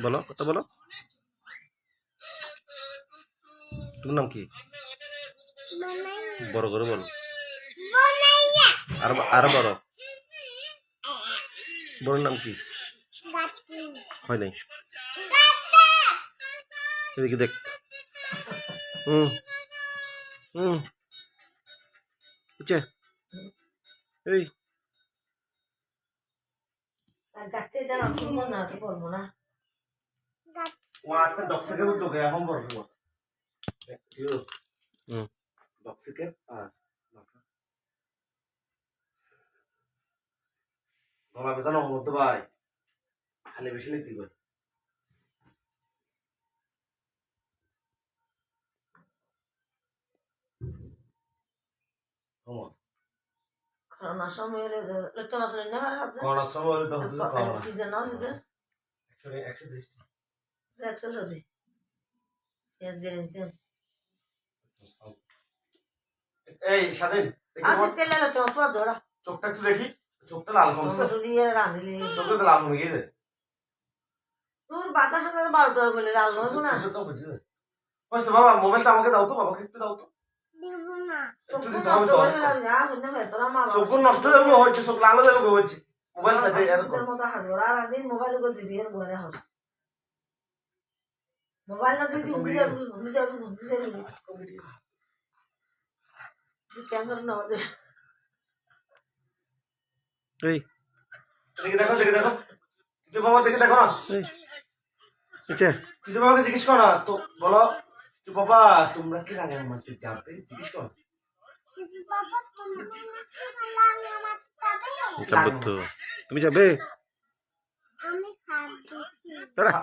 বলো, কথা বলো। তোমার নাম কি? বড় করে বলো। আর বড়। বড় নাম কি? হয় নাই। এদিকে দেখ। হুম হুম এই গলা ব্যথা না হতো ভাই, খালি বেশি লিখতে পারে। করোনার সময় লক্ষ্য মাসের না করোনার সময় হলে তো হতো করোনা। কি জানো যে 130 100 দি এস দিন এই স্বাধীন আসে তেলে লক্ষ্য মাস পর ধরা চোখটা একটু দেখি, চোখটা লাল কমছে, টমেটো দিয়ে রাঁধলি চোখটা তো লাল হয়ে গেছে। তোর বাতাস সাথে 12টা বলে লাল নয় না চোখটা বুঝছে কইছে বাবা মোবাইলটা আমাকে দাও তো, বাবাকে একটু দাও তো। দেব না একটু চোখ দিতে হবে নষ্ট তো, হয়ে গেল না হইনা হয় তোরা মা চোখ নষ্ট হয়ে যাবে, হচ্ছে চোখ লাল হয়ে যাবে হচ্ছে মোবাইল সাথে এরকম মত হাসর আর দিন মোবাইল করে দিবি এর বলে হাস মোবাইল না দিবি বুঝাবি যে ক্যামেরা না দে এই দেখি দেখো টিটু বাবা দেখি দেখো না আচ্ছা টিটু বাবাকে জিজ্ঞেস করো না তো, বলো টিটু বাবা তোমরা কি রাঙা মারতে যাবে, জিজ্ঞেস করো। টিটু বাবা তোমরা কি রাঙা মারতে যাবে তো, তুমি যাবে? আমি খাদ্য তোরা